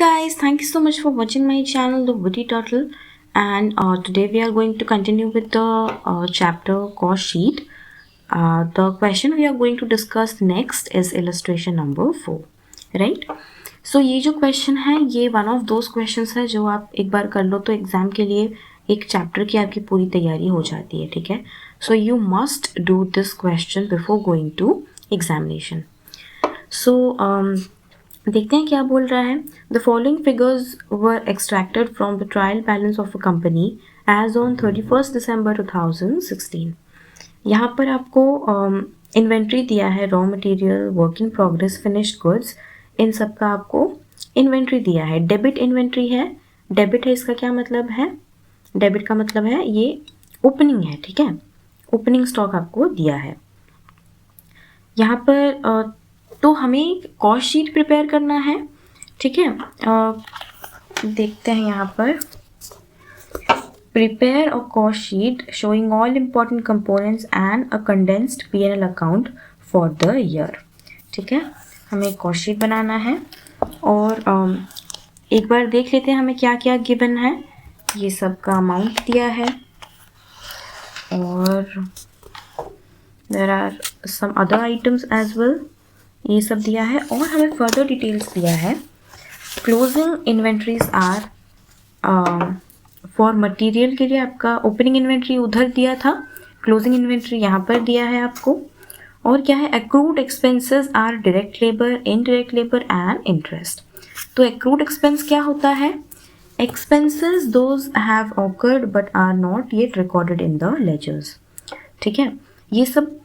guys, thank you so much for watching my channel, The Woody Turtle, and today we are going to continue with the chapter cost sheet. The question we are going to discuss next is illustration number 4, right? So ये जो question है ये one of those questions है जो आप एक बार कर लो तो एग्ज़ाम के लिए एक चैप्टर की आपकी पूरी तैयारी हो जाती है, ठीक है? So you must do this question before going to examination. So देखते हैं क्या बोल रहा है. The following figures were extracted from the trial balance of a company as on 31st December 2016. यहाँ पर आपको इन्वेंट्री दिया है, raw material, work in progress, finished goods, इन सब का आपको इन्वेंट्री दिया है. डेबिट इन्वेंट्री है. डेबिट है, इसका क्या मतलब है? डेबिट का मतलब है ये ओपनिंग है, ठीक है? ओपनिंग स्टॉक आपको दिया है. यहाँ पर तो हमें कॉस्ट शीट प्रिपेयर करना है, ठीक है? देखते हैं यहाँ पर prepare a cost sheet showing all important components and a condensed P&L account for the year, ठीक है? हमें कॉस्ट शीट बनाना है और एक बार देख लेते हैं हमें क्या क्या गिवन है. ये सब का अमाउंट दिया है और there are some other items as well, ये सब दिया है और हमें फर्दर डिटेल्स दिया है. Closing inventories are for material के लिए आपका ओपनिंग इन्वेंट्री उधर दिया था, क्लोजिंग इन्वेंट्री यहाँ पर दिया है आपको. और क्या है? Accrued expenses are direct labour, indirect labour and interest. तो एक्रूड एक्सपेंस क्या होता है? Expenses those have occurred but are not yet recorded in the ledgers, ठीक है? ये सब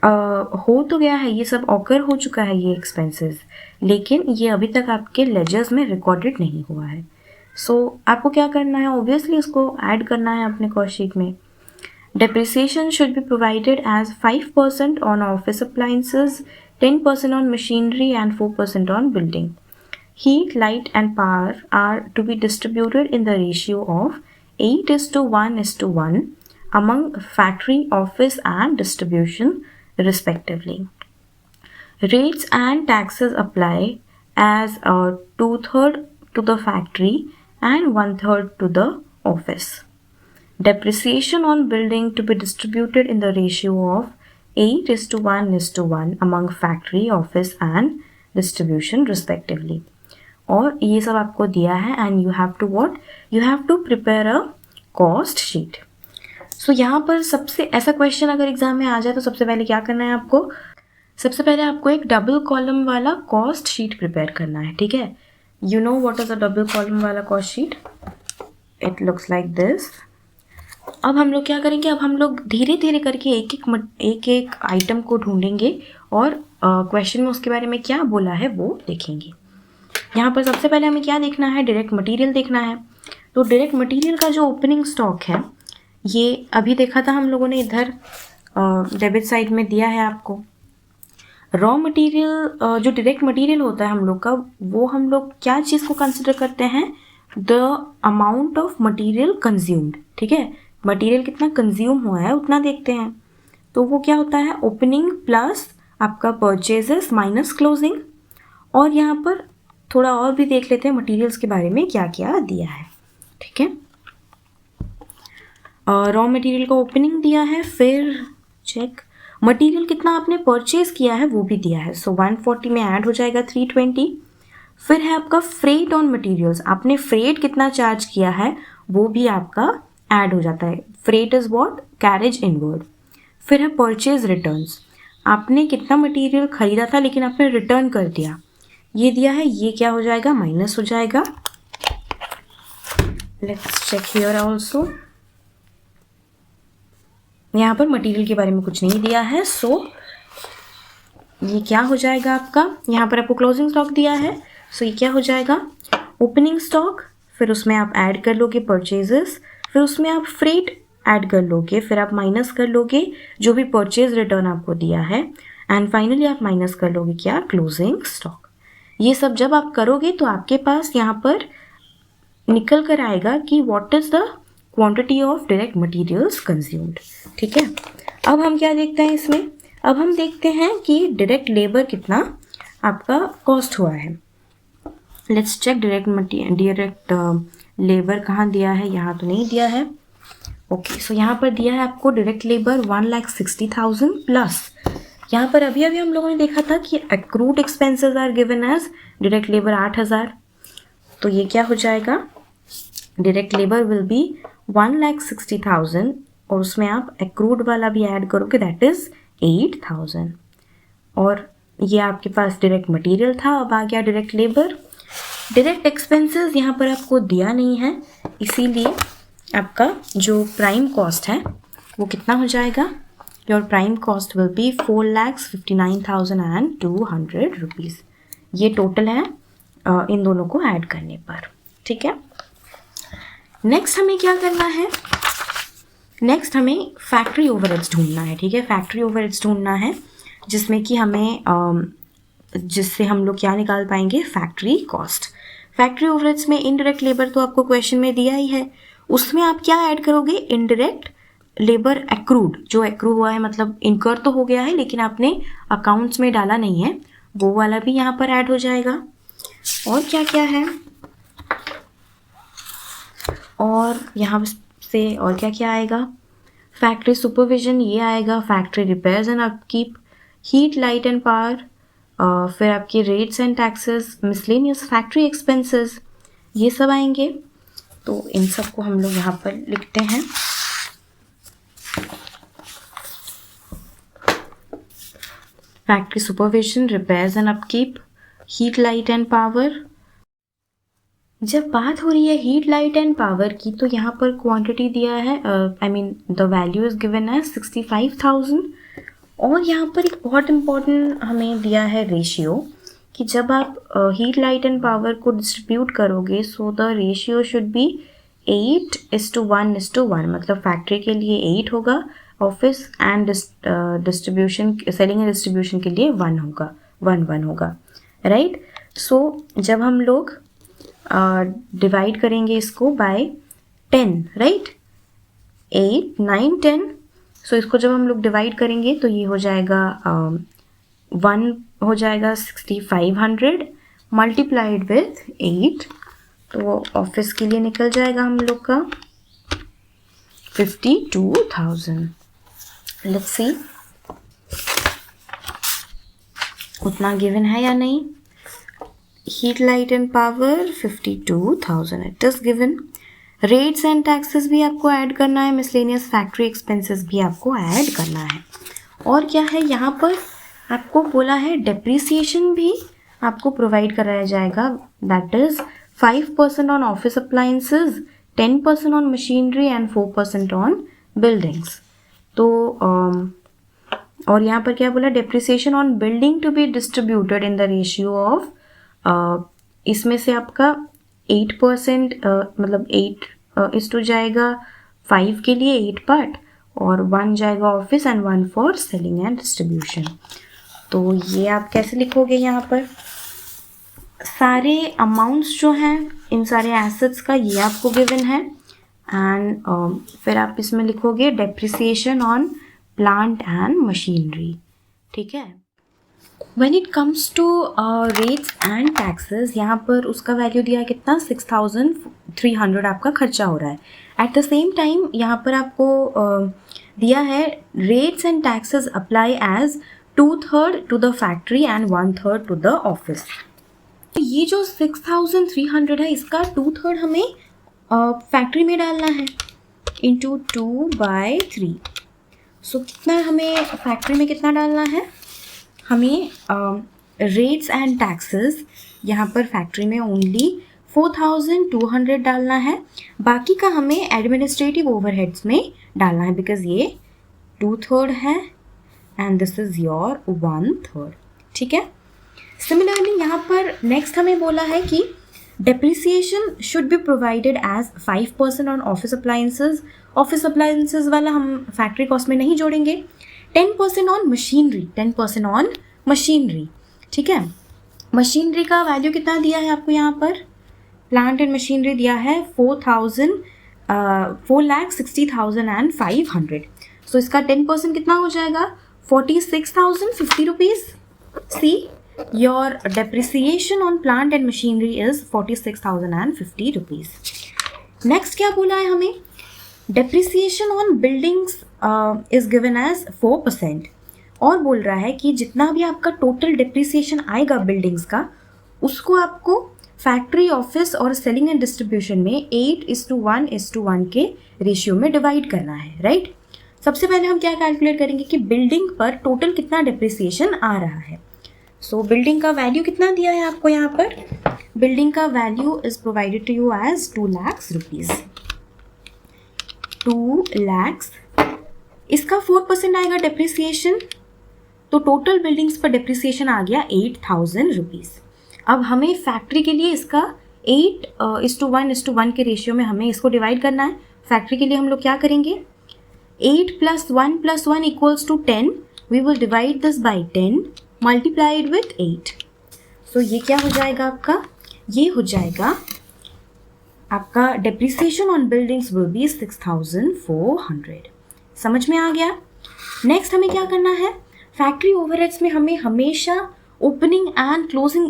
हो तो गया है, ये सब ऑकर हो चुका है ये एक्सपेंसेस, लेकिन ये अभी तक आपके लेजर्स में रिकॉर्डेड नहीं हुआ है. सो आपको क्या करना है? ऑब्वियसली उसको ऐड करना है अपने कॉस्ट शीट में. Depreciation should be provided as 5% on office appliances, 10% on machinery and 4% on building. Heat, light and power are to be distributed in the ratio of 8:1:1 among factory, office and distribution respectively. Rates and taxes apply as 2/3 to the factory and 1/3 to the office. Depreciation on building to be distributed in the ratio of 8:1:1 among factory, office and distribution respectively. और ये सब आपको दिया है and you have to what? You have to prepare a cost sheet. सो यहाँ पर सबसे ऐसा क्वेश्चन अगर एग्जाम में आ जाए तो सबसे पहले क्या करना है आपको? सबसे पहले आपको एक डबल कॉलम वाला कॉस्ट शीट प्रिपेयर करना है, ठीक है? You know what is a double column वाला cost sheet? It looks like this. अब हम लोग क्या करेंगे? अब हम लोग धीरे धीरे करके एक एक आइटम को ढूंढेंगे और क्वेश्चन में उसके बारे में क्या बोला है वो देखेंगे. यहाँ पर सबसे पहले हमें क्या देखना है? डायरेक्ट मटेरियल देखना है. तो डायरेक्ट मटेरियल का जो ओपनिंग स्टॉक है ये अभी देखा था हम लोगों ने, इधर डेबिट साइड में दिया है आपको. रॉ मटेरियल जो डायरेक्ट मटेरियल होता है हम लोग का, वो हम लोग क्या चीज़ को कंसिडर करते हैं? The amount of material consumed, ठीक है? मटेरियल कितना कंज्यूम हुआ है उतना देखते हैं. तो वो क्या होता है? ओपनिंग प्लस आपका परचेजेस माइनस क्लोजिंग. और यहाँ पर थोड़ा और भी देख लेते हैं मटेरियल्स के बारे में क्या क्या दिया है, ठीक है? रॉ मटेरियल का ओपनिंग दिया है, फिर चेक मटेरियल कितना आपने परचेज किया है वो भी दिया है. सो 140 में ऐड हो जाएगा 320. फिर है आपका फ्रेट ऑन मटेरियल्स, आपने फ्रेट कितना चार्ज किया है वो भी आपका ऐड हो जाता है. Freight is what? Carriage inward. फिर है परचेज रिटर्न्स, आपने कितना मटेरियल खरीदा था लेकिन आपने रिटर्न कर दिया, ये दिया है. ये क्या हो जाएगा? माइनस हो जाएगा. Let's check here also. यहाँ पर मटेरियल के बारे में कुछ नहीं दिया है, सो ये क्या हो जाएगा आपका? यहाँ पर आपको क्लोजिंग स्टॉक दिया है, सो ये क्या हो जाएगा? Opening stock. फिर उसमें आप ऐड कर लोगे परचेजेस, फिर उसमें आप फ्रेट ऐड कर लोगे, फिर आप माइनस कर लोगे जो भी परचेज रिटर्न आपको दिया है, एंड फाइनली आप माइनस कर लोगे क्या? Closing stock. ये सब जब आप करोगे तो आपके पास यहाँ पर निकल कर आएगा कि what is the quantity of direct materials consumed, ठीक है? अब हम क्या देखते हैं इसमें? अब हम देखते हैं कि डायरेक्ट लेबर कितना आपका कॉस्ट हुआ है. लेट्स चेक डायरेक्ट लेबर कहाँ दिया है, यहाँ तो नहीं दिया है। ओके, सो यहाँ पर दिया है आपको डायरेक्ट लेबर 1,60,000 प्लस यहाँ पर अभी अभी हम लोगों ने देखा था कि accrued expenses are given as direct labour 8,000, तो ये क्या हो जाएगा, डायरेक्ट लेबर विल बी 1,60,000 और उसमें आप एक्रूड वाला भी ऐड करोगे, दैट इज 8,000। और ये आपके पास डायरेक्ट मटेरियल था, अब आ गया डायरेक्ट लेबर। डायरेक्ट एक्सपेंसेस यहाँ पर आपको दिया नहीं है, इसीलिए आपका जो प्राइम कॉस्ट है वो कितना हो जाएगा, your prime cost will be 4,59,200 rupees. ये टोटल है इन दोनों को ऐड करने पर, ठीक है। नेक्स्ट हमें क्या करना है, नेक्स्ट हमें फैक्ट्री ओवरहेड्स ढूंढना है, ठीक है। फैक्ट्री ओवरहेड्स ढूंढना है जिसमें कि हमें जिससे हम लोग क्या निकाल पाएंगे, फैक्ट्री कॉस्ट। फैक्ट्री ओवरहेड्स में इनडायरेक्ट लेबर तो आपको क्वेश्चन में दिया ही है, उसमें आप क्या ऐड करोगे, इनडायरेक्ट लेबर एक्रूड, जो एक्रू हुआ है मतलब इनकर तो हो गया है लेकिन आपने अकाउंट्स में डाला नहीं है, वो वाला भी यहाँ पर ऐड हो जाएगा। और क्या क्या है, और यहाँ से और क्या क्या आएगा, फैक्ट्री सुपरविजन ये आएगा, factory repairs and upkeep, heat light and power, फिर आपके rates and taxes, miscellaneous factory expenses, ये सब आएंगे। तो इन सब को हम लोग यहाँ पर लिखते हैं। Factory supervision, repairs and upkeep, heat light and power. जब बात हो रही है हीट लाइट एंड पावर की, तो यहाँ पर क्वांटिटी दिया है, I mean the value is given है 65,000। और यहाँ पर एक बहुत इम्पॉर्टेंट हमें दिया है रेशियो, कि जब आप हीट लाइट एंड पावर को डिस्ट्रीब्यूट करोगे, so the ratio should be 8:1:1, मतलब फैक्ट्री के लिए 8 होगा, office and distribution, selling and distribution के लिए 1 होगा, 1:1 होगा, राइट। सो जब हम लोग डिवाइड करेंगे इसको बाय 10, राइट, 8, 9, 10, सो इसको जब हम लोग डिवाइड करेंगे तो ये हो जाएगा 1 हो जाएगा 6,500 मल्टीप्लाइड विथ 8, तो ऑफिस के लिए निकल जाएगा हम लोग का 52,000। लेट्स सी उतना गिवन है या नहीं। Heat light and power 52,000 it is given. Rates and taxes भी आपको ऐड करना है, मिसलेनियस फैक्ट्री एक्सपेंसेस भी आपको ऐड करना है। और क्या है, यहाँ पर आपको बोला है डेप्रिसिएशन भी आपको प्रोवाइड कराया जाएगा, that is 5% on office appliances, 10% on machinery and 4% on buildings. तो और यहाँ पर क्या बोला, depreciation on building to be distributed in the ratio of, इसमें से आपका 8% मतलब 8 इस टू जाएगा 5 के लिए 8 पार्ट, और 1 जाएगा office and 1 for selling and distribution. तो ये आप कैसे लिखोगे, यहाँ पर सारे अमाउंट्स जो हैं इन सारे एसेट्स का ये आपको गिवन है, एंड फिर आप इसमें लिखोगे depreciation on plant and machinery, ठीक है। When it comes to rates and taxes, यहाँ पर उसका वैल्यू दिया है कितना, 6,300 आपका खर्चा हो रहा है। एट द सेम टाइम यहाँ पर आपको दिया है rates and taxes apply as 2/3 to the factory and 1/3 to the office. ये जो 6,300 है इसका 2/3 हमें फैक्ट्री में डालना है, इंटू 2/3। सो कितना हमें फैक्ट्री में कितना डालना है, हमें रेट्स एंड टैक्सेस यहाँ पर फैक्ट्री में ओनली 4,200 डालना है, बाकी का हमें एडमिनिस्ट्रेटिव ओवरहेड्स में डालना है, बिकॉज ये 2/3 है एंड दिस इज योर 1/3, ठीक है। सिमिलरली यहाँ पर नेक्स्ट हमें बोला है कि depreciation should be provided as 5% on office appliances. Office appliances वाला हम फैक्ट्री कॉस्ट में नहीं जोड़ेंगे। 10% ऑन मशीनरी, 10% ऑन मशीनरी, ठीक है। मशीनरी का वैल्यू कितना दिया है आपको यहाँ पर, प्लांट एंड मशीनरी दिया है 4,60,500। सो इसका 10% कितना हो जाएगा, 46,050 rupees. See your depreciation on plant and machinery is 46,050 rupees. Next क्या बोला है हमें, depreciation on buildings is given as 4%. और बोल रहा है कि जितना भी आपका टोटल डेप्रिसिएशन आएगा बिल्डिंग्स का, उसको आपको फैक्ट्री, ऑफिस और सेलिंग एंड डिस्ट्रीब्यूशन में 8:1:1 के रेशियो में डिवाइड करना है, राइट. सबसे पहले हम क्या कैलकुलेट करेंगे कि बिल्डिंग पर टोटल कितना डेप्रिसिएशन आ रहा है. सो बिल्डिंग का वैल्यू कितना दिया है आपको यहाँ पर, बिल्डिंग का value is provided to you as 2 lakh rupees. 2 lakh, इसका 4% आएगा डेप्रिसिएशन, तो टोटल बिल्डिंग्स पर डेप्रिसिएशन आ गया 8,000 रुपीज़. अब हमें फैक्ट्री के लिए इसका 8:1:1 के रेशियो में हमें इसको डिवाइड करना है. फैक्ट्री के लिए हम लोग क्या करेंगे, 8 + 1 + 1 = 10. We will divide this by 10 multiplied with 8. So ये क्या हो जाएगा आपका, ये हो जाएगा आपका depreciation on buildings will be 6,400. समझ में आ गया. नेक्स्ट हमें क्या करना है, फैक्ट्री ओवरहेड्स में हमें हमेशा opening and closing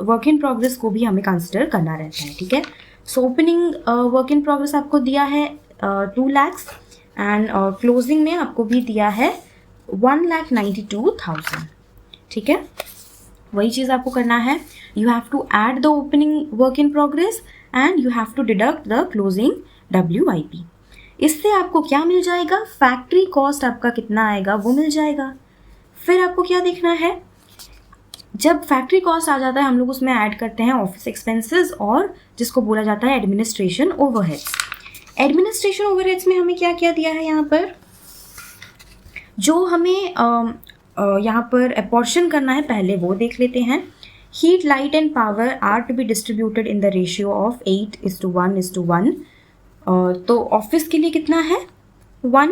work in progress को भी हमें कंसिडर करना रहता है, ठीक है. So opening work in progress आपको दिया है 2 लाख एंड क्लोजिंग में आपको भी दिया है 1,92,000, ठीक है. वही चीज़ आपको करना है, you have to add the opening work in progress and you have to deduct the closing WIP. इससे आपको क्या मिल जाएगा, फैक्ट्री कॉस्ट आपका कितना आएगा वो मिल जाएगा. फिर आपको क्या देखना है, जब फैक्ट्री कॉस्ट आ जाता है हम लोग उसमें ऐड करते हैं ऑफिस एक्सपेंसेस और जिसको बोला जाता है एडमिनिस्ट्रेशन ओवरहेड्स. एडमिनिस्ट्रेशन ओवरहेड्स में हमें क्या क्या दिया है यहाँ पर, जो हमें यहाँ पर अपॉर्शन करना है पहले वो देख लेते हैं. Heat, light and power are to be distributed in the ratio of 8:1:1. तो ऑफिस के लिए कितना है 1.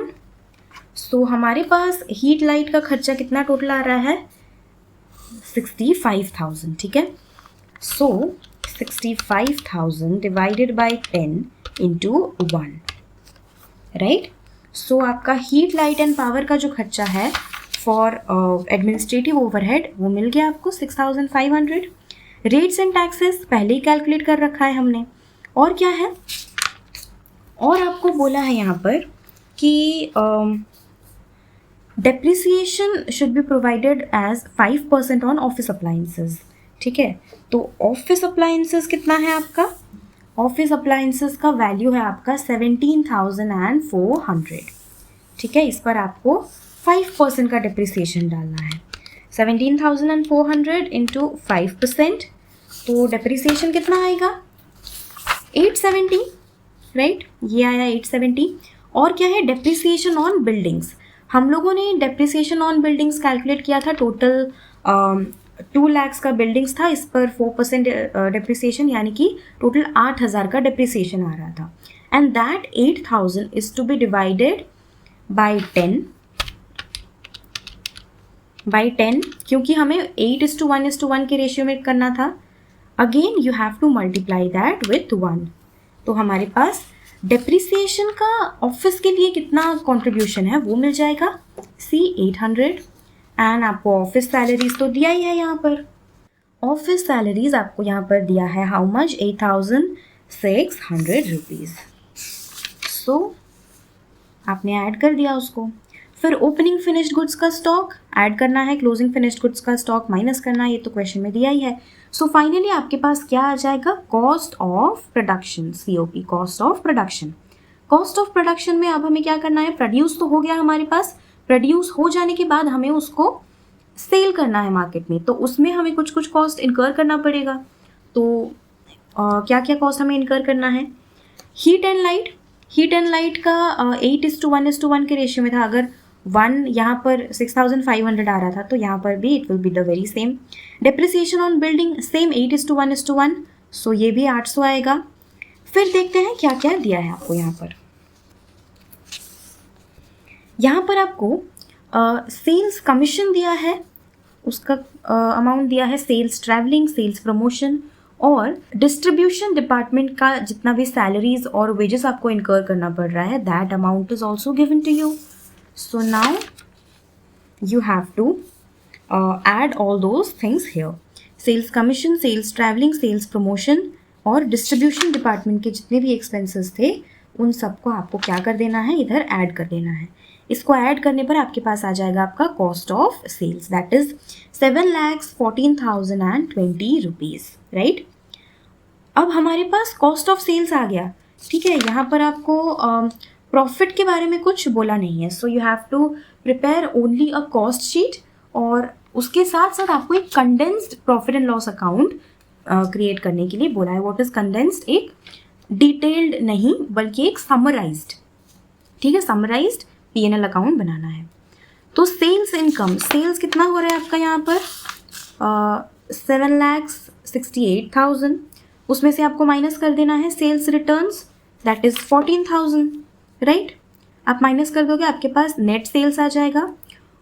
सो हमारे पास हीट लाइट का खर्चा कितना टोटल आ रहा है 65,000, ठीक है. सो 65,000 डिवाइडेड बाई 10 into 1, राइट. सो आपका हीट, लाइट एंड पावर का जो खर्चा है फॉर एडमिनिस्ट्रेटिव ओवरहेड वो मिल गया आपको 6,500. रेट्स एंड टैक्सेस पहले ही कैलकुलेट कर रखा है हमने. और क्या है, और आपको बोला है यहाँ पर कि depreciation should be provided as 5% on office appliances, ठीक है. तो ऑफिस अप्लाइंसेस कितना है आपका, ऑफिस अप्लाइंसेस का वैल्यू है आपका 17,400, ठीक है. इस पर आपको 5% का डेप्रिसिएशन डालना है. 17,400 इंटू 5%, तो डेप्रिसिएशन कितना आएगा 870, राइट. ये आया 870. और क्या है, डेप्रिसिएशन ऑन बिल्डिंग्स. हम लोगों ने डेप्रिसिएशन ऑन बिल्डिंग्स कैलकुलेट किया था, टोटल 2 लाख का बिल्डिंग्स था, इस पर 4% डेप्रिसिएशन यानी कि टोटल 8,000 का डेप्रिसिएशन आ रहा था. And that 8,000 is to be divided by 10, क्योंकि हमें 8:1:1 के रेशियो में करना था. Again you have to multiply that with 1. तो हमारे पास डेप्रिसिएशन का ऑफिस के लिए कितना कंट्रीब्यूशन है वो मिल जाएगा 800. एंड आपको ऑफिस सैलरीज तो दिया ही है यहाँ पर. ऑफिस सैलरीज आपको यहाँ पर दिया है हाउ मच 8,600 रुपीज़. सो आपने ऐड कर दिया उसको. फिर ओपनिंग फिनिश्ड गुड्स का स्टॉक ऐड करना है, क्लोजिंग फिनिश्ड गुड्स का स्टॉक माइनस करना है, ये तो क्वेश्चन में दिया ही है. सो फाइनली आपके पास क्या आ जाएगा, cost of production, COP, cost of production. Cost of production में अब हमें क्या करना है, प्रोड्यूस तो हो गया हमारे पास, प्रोड्यूस हो जाने के बाद हमें उसको सेल करना है मार्केट में, तो उसमें हमें कुछ कुछ कॉस्ट इनकर करना पड़ेगा. तो क्या क्या कॉस्ट हमें इनकर करना है, heat and light. Heat and light का 8:1:1 के रेशियो में था. अगर 1 यहाँ पर 6,500 आ रहा था तो यहाँ पर भी it will be the very same. Depreciation on building same 8:1:1, सो ये भी 800 आएगा. फिर देखते हैं क्या क्या दिया है आपको यहाँ पर. यहाँ पर आपको सेल्स कमीशन दिया है, उसका अमाउंट दिया है, सेल्स ट्रैवलिंग, सेल्स प्रमोशन और डिस्ट्रीब्यूशन डिपार्टमेंट का जितना भी सैलरीज और वेजेस आपको इनकर करना पड़ रहा है, that amount is also given to you. So now you have to add all those things here. Sales commission, sales travelling, sales promotion और डिस्ट्रीब्यूशन डिपार्टमेंट के जितने भी एक्सपेंसेस थे उन सबको आपको क्या कर देना है, इधर ऐड कर देना है. इसको ऐड करने पर आपके पास आ जाएगा आपका cost of sales, that is 7,14,020 rupees, right. अब हमारे पास कॉस्ट ऑफ सेल्स आ गया. ठीक है, यहाँ पर आपको प्रॉफिट के बारे में कुछ बोला नहीं है. So you have to prepare only a cost sheet और उसके साथ साथ आपको एक condensed profit and loss account create करने के लिए बोला है. What is condensed? एक डिटेल्ड नहीं बल्कि एक समराइज्ड. ठीक है, समराइज्ड P&L अकाउंट बनाना है. तो सेल्स इनकम, सेल्स कितना हो रहा है आपका यहाँ पर 7,68,000. उसमें से आपको माइनस कर देना है sales returns, that is 14,000, right. आप माइनस कर दोगे, आपके पास नेट सेल्स आ जाएगा.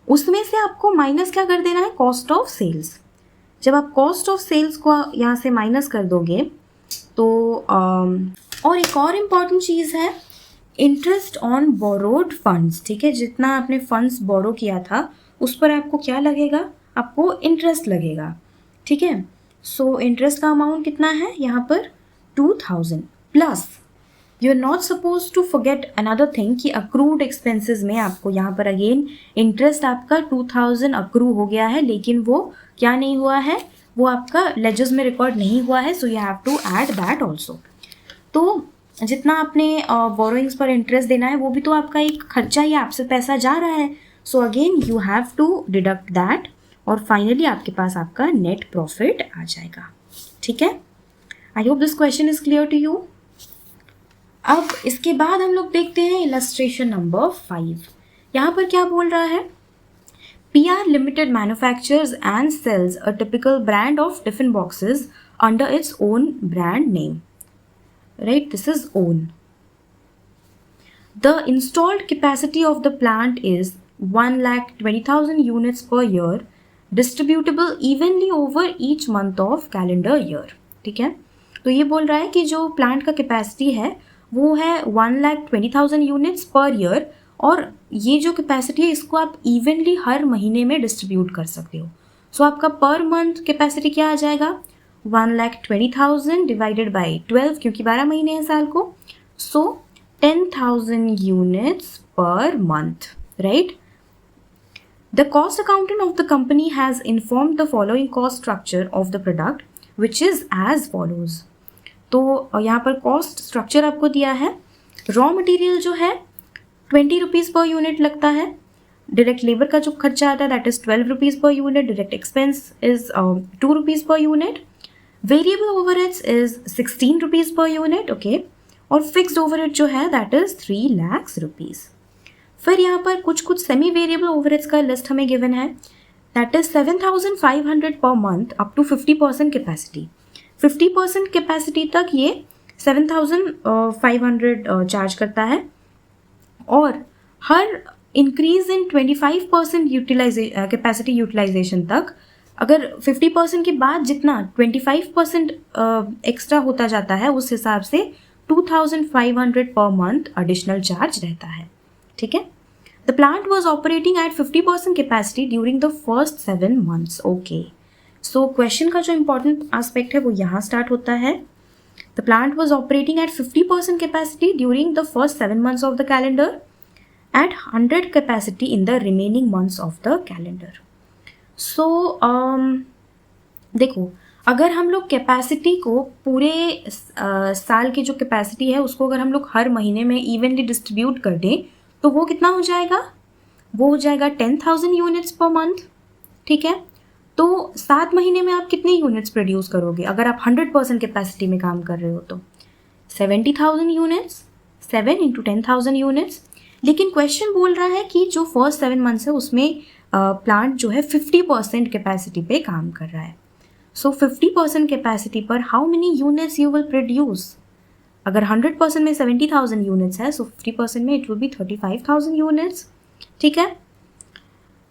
उसमें से आपको माइनस क्या कर देना है, कॉस्ट ऑफ सेल्स. जब आप कॉस्ट ऑफ सेल्स को यहाँ से माइनस कर दोगे तो और एक और इम्पॉर्टेंट चीज़ है इंटरेस्ट ऑन बोरोड फंड्स. ठीक है, जितना आपने फंड्स बोरो किया था उस पर आपको क्या लगेगा, आपको इंटरेस्ट लगेगा. ठीक है, सो इंटरेस्ट का अमाउंट कितना है यहाँ पर 2,000 plus you are not suppose to forget another thing कि अक्रूड एक्सपेंसेस में आपको यहाँ पर अगेन इंटरेस्ट आपका 2,000 अक्रू हो गया है, लेकिन वो क्या नहीं हुआ है, वो आपका लेजर्स में रिकॉर्ड नहीं हुआ है. So you have to add that also. तो जितना आपने बोरोइंग्स पर इंटरेस्ट देना है वो भी तो आपका एक खर्चा ही, आपसे पैसा जा रहा है. So again you have to deduct that और फाइनली आपके पास आपका नेट प्रॉफिट आ जाएगा. ठीक है, I hope this question is clear to you. अब इसके बाद हम लोग देखते हैं इलस्ट्रेशन नंबर 5. यहाँ पर क्या बोल रहा है, PR Limited manufactures and sells a typical brand of tiffin boxes under its own brand name. Right, this is own. The installed capacity of the plant is 1,20,000 units per year, distributable evenly over each month of calendar year. ठीक है, तो ये बोल रहा है कि जो plant का कैपेसिटी है वो है 1,20,000 यूनिट्स पर ईयर और ये जो कैपेसिटी है इसको आप इवनली हर महीने में डिस्ट्रीब्यूट कर सकते हो. सो आपका पर मंथ कैपेसिटी क्या आ जाएगा, 1,20,000 डिवाइडेड बाई 12 क्योंकि 12 महीने हैं साल को. So 10,000 units per month, right. The cost accountant of the company has informed the following cost structure of the product which is as follows. तो यहाँ पर कॉस्ट स्ट्रक्चर आपको दिया है. रॉ मटेरियल जो है 20 रुपीज़ पर यूनिट लगता है. डायरेक्ट लेबर का जो खर्चा आता है that is 12 rupees per unit. Direct expense is 2 rupees per unit. Variable overheads is 16 rupees per unit, okay. और फिक्स्ड ओवरहेड जो है दैट इज़ 3 लाख रुपीज़. फिर यहाँ पर कुछ सेमी वेरिएबल ओवरहेड्स का लिस्ट हमें गिवन है, that is 7,500 per month up to 50% capacity. 50% capacity तक ये 7,500 चार्ज करता है और हर इंक्रीज इन 25% कैपेसिटी यूटिलाइजेशन तक, अगर 50% के बाद जितना 25% एक्स्ट्रा होता जाता है उस हिसाब से 2,500 पर मंथ एडिशनल चार्ज रहता है. ठीक है, the plant was operating at 50% capacity during the first 7 months. Okay, so question का जो इम्पॉर्टेंट एस्पेक्ट है वो यहाँ स्टार्ट होता है. The plant was operating at 50% capacity during the first 7 months of the calendar, at 100 capacity in the remaining months of the calendar. So देखो, अगर हम लोग कैपेसिटी को पूरे साल की जो कैपेसिटी है उसको अगर हम लोग हर महीने में इवनली डिस्ट्रीब्यूट कर दें तो वो कितना हो जाएगा, वो हो जाएगा 10,000 यूनिट्स पर मंथ. ठीक है, तो 7 महीने में आप कितने यूनिट्स प्रोड्यूस करोगे अगर आप 100% कैपेसिटी में काम कर रहे हो तो 70,000 यूनिट्स. 7 into 10,000 units. लेकिन क्वेश्चन बोल रहा है कि जो फर्स्ट 7 months है उसमें प्लांट जो है 50% कैपेसिटी पे काम कर रहा है. सो 50% कैपेसिटी पर how many units you will produce. अगर 100% में 70,000 यूनिट्स है सो 50% में इट विल बी 35,000 यूनिट्स. ठीक है,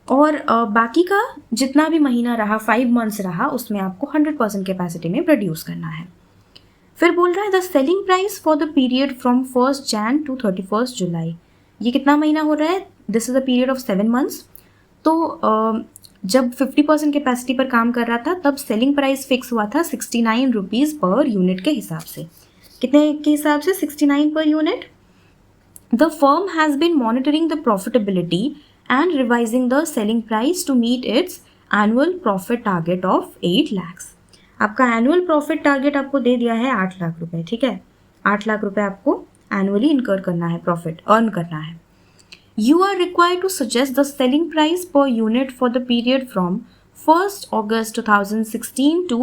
और बाकी का जितना भी महीना रहा 5 months रहा उसमें आपको 100% कैपेसिटी में प्रोड्यूस करना है. फिर बोल रहा है the selling price for the period from 1st Jan to 31st July. ये कितना महीना हो रहा है, this is a period of 7 months. तो जब 50% कैपेसिटी पर काम कर रहा था तब सेलिंग प्राइस फिक्स हुआ था 69 रुपीज़ पर यूनिट के हिसाब से. कितने के हिसाब से? 69 पर unit. The firm has been monitoring the profitability and revising the selling price to meet its annual profit target of 8 lakhs. आपका एनुअल प्रॉफिट टारगेट आपको दे दिया है 8 लाख रुपए. ठीक है, 8 लाख रुपए आपको एनुअली इनकर करना है, प्रॉफिट अर्न करना है. You are required to suggest the selling price per unit for the period from 1st August 2016 to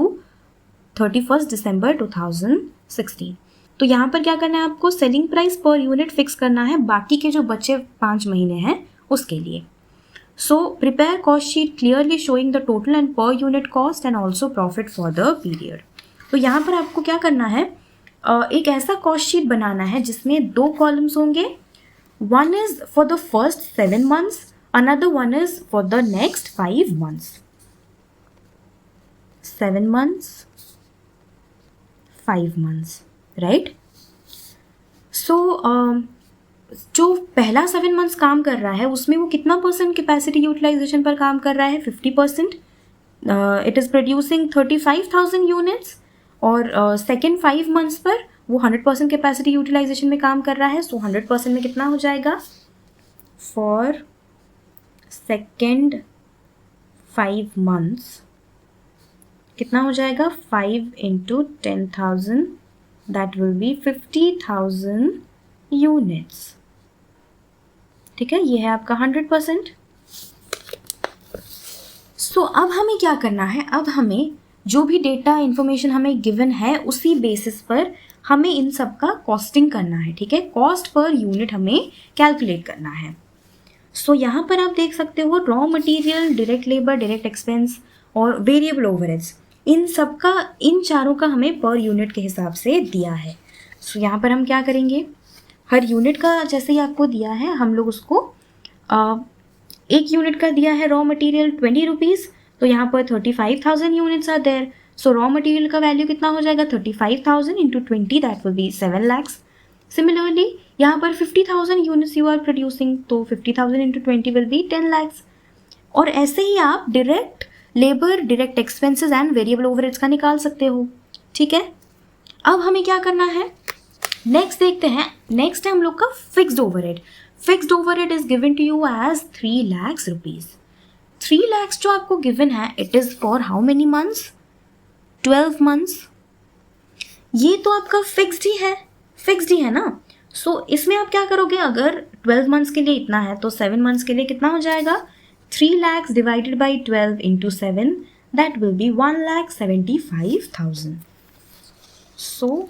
31st December 2016. तो यहाँ पर क्या करना है आपको? Selling price per unit fix करना है बाकी के जो बचे 5 महीने हैं उसके लिए. So prepare cost sheet clearly showing the total and per unit cost and also profit for the period. तो यहाँ पर आपको क्या करना है? एक ऐसा कॉस्ट शीट बनाना है जिसमें 2 कॉलम्स होंगे. One is for the first 7 months, another one is for the next 5 months. 7 months, 5 months, right? So, जो पहला 7 months काम कर रहा है उसमें वो कितना % कैपेसिटी यूटिलाइजेशन पर काम कर रहा है? 50%. It is producing 35,000 units. और सेकेंड 5 months पर वो 100% कैपेसिटी यूटिलाइजेशन में काम कर रहा है. सो 100% में कितना हो जाएगा? फॉर सेकेंड 5 months कितना हो जाएगा? 5 into 10,000, that will B 50,000 units. ठीक है, ये है आपका 100%. सो अब हमें क्या करना है? अब हमें जो भी डेटा इन्फॉर्मेशन हमें गिवन है उसी बेसिस पर हमें इन सब का कॉस्टिंग करना है. ठीक है, कॉस्ट पर यूनिट हमें कैलकुलेट करना है. सो यहाँ पर आप देख सकते हो raw material, direct labour, direct expense और वेरिएबल ओवरहेड्स, इन सब का, इन चारों का हमें पर यूनिट के हिसाब से दिया है. सो यहाँ पर हम क्या करेंगे? हर यूनिट का जैसे ही आपको दिया है हम लोग उसको एक यूनिट का दिया है रॉ मटेरियल 20 रुपीज़, तो यहाँ पर 35,000 units are there. So raw material का वैल्यू कितना हो जाएगा? 35,000 into 20, that will be 7 lakhs. Similarly यहाँ पर 50,000 यूनिट्स यू आर प्रोड्यूसिंग, तो 50,000 इंटू 20 विल बी 10 lakhs. और ऐसे ही आप direct labour, direct expenses and variable overheads का निकाल सकते हो. ठीक है, अब हमें क्या करना है? नेक्स्ट देखते हैं. नेक्स्ट है हम लोग का fixed overhead. Fixed overhead is given to you as 3 lakhs rupees. 3 lakhs जो आपको गिवन है, it is for how many months? 12 months. ये तो आपका फिक्स्ड ही है, फिक्स्ड ही है ना. सो इसमें आप क्या करोगे? अगर 12 months के लिए इतना है तो 7 months के लिए कितना हो जाएगा? 3 lakhs divided by 12 into 7, that will B 1,75,000. So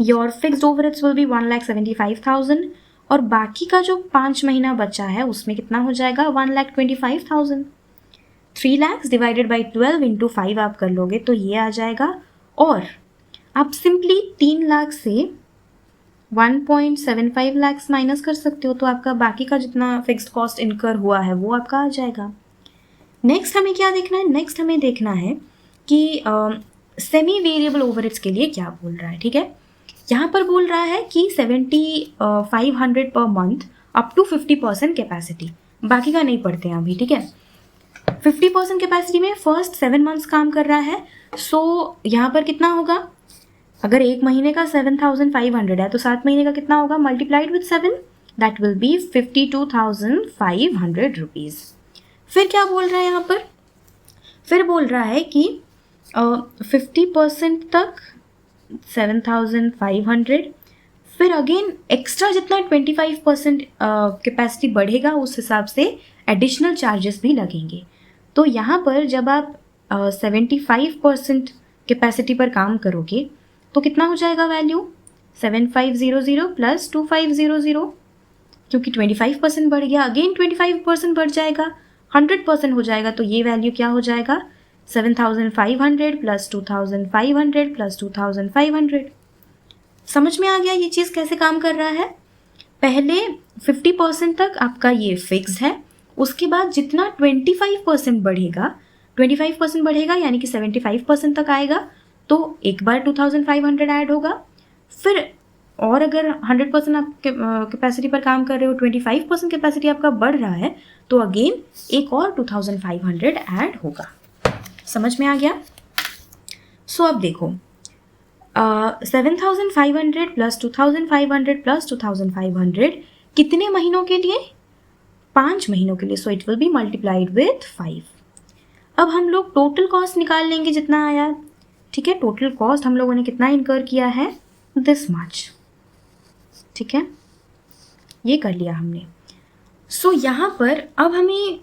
your fixed overheads will be 1,75,000 और बाकी का जो 5 महीना बचा है उसमें कितना हो जाएगा? 1,25,000. 3 lakhs डिवाइडेड बाई 12 इंटू 5 आप कर लोगे तो ये आ जाएगा. और आप सिंपली 3 लाख से 1.75 lakhs माइनस कर सकते हो, तो आपका बाकी का जितना फिक्स्ड कॉस्ट इनकर हुआ है वो आपका आ जाएगा. नेक्स्ट हमें क्या देखना है? नेक्स्ट हमें देखना है कि सेमी वेरिएबल ओवरहेड्स के लिए क्या बोल रहा है. ठीक है, यहाँ पर बोल रहा है कि 7,500 per month up to 50% capacity. बाकी का नहीं पढ़ते हैं अभी. ठीक है, 50% कैपेसिटी में फर्स्ट 7 months काम कर रहा है. सो यहाँ पर कितना होगा? अगर एक महीने का 7,500 है तो 7 महीने का कितना होगा? Multiplied with 7, that will B 52,500 rupees. फिर क्या बोल रहा है यहाँ पर? फिर बोल रहा है कि 50% तक 7,500, फिर अगेन एक्स्ट्रा जितना 25% कैपेसिटी बढ़ेगा उस हिसाब से एडिशनल चार्जेस भी लगेंगे. तो यहाँ पर जब आप 75% कैपेसिटी पर काम करोगे तो कितना हो जाएगा वैल्यू? 7,500 प्लस 2,500, क्योंकि 25% बढ़ गया, अगेन 25% बढ़ जाएगा, 100% हो जाएगा. तो ये वैल्यू क्या हो जाएगा? 7,500 प्लस 2,500 प्लस 2,500. समझ में आ गया ये चीज़ कैसे काम कर रहा है? पहले 50% तक आपका ये फिक्स है, उसके बाद जितना 25% बढ़ेगा, 25% बढ़ेगा यानी कि 75% तक आएगा, तो एक बार 2,500 ऐड होगा, फिर और अगर 100% आप कैपेसिटी पर काम कर रहे हो, 25% कैपेसिटी आपका बढ़ रहा है, तो अगेन एक और 2500 ऐड होगा। समझ में आ गया? सो अब देखो 7500 प्लस 2500 प्लस 2500 कितने महीनों के लिए? 5 महीनों के लिए। So it will be multiplied with 5। अब हम लोग टोटल कॉस्ट निकाल लेंगे जितना आया। ठीक है, टोटल कॉस्ट हम लोगों ने कितना इनकर किया है? This much. ठीक है, ये कर लिया हमने। सो यहाँ पर अब हमें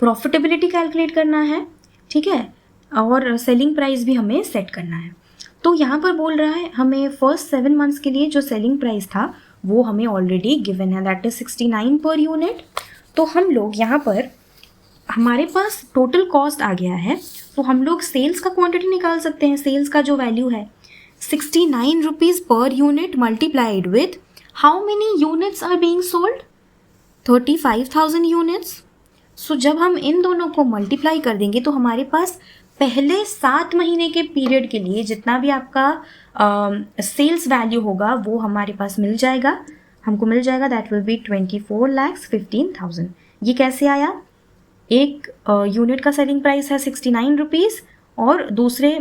प्रॉफिटेबिलिटी कैलकुलेट करना है। ठीक है, और सेलिंग प्राइस भी हमें सेट करना है। तो यहाँ पर बोल रहा है हमें फर्स्ट 7 मंथ्स के लिए जो सेलिंग प्राइस था वो हमें ऑलरेडी गिवन है, दैट इज 69 पर यूनिट। तो हम लोग यहाँ पर हमारे पास टोटल कॉस्ट आ गया है, तो हम लोग सेल्स का क्वांटिटी निकाल सकते हैं। सेल्स का जो वैल्यू है 69 rupees per unit multiplied with how many units are being sold? 35,000 units. So जब हम इन दोनों को मल्टीप्लाई कर देंगे तो हमारे पास पहले 7 महीने के पीरियड के लिए जितना भी आपका सेल्स वैल्यू होगा वो हमारे पास मिल जाएगा, हमको मिल जाएगा। That will B 24,15,000। ये कैसे आया? एक यूनिट का सेलिंग प्राइस है 69 रुपीज़ और दूसरे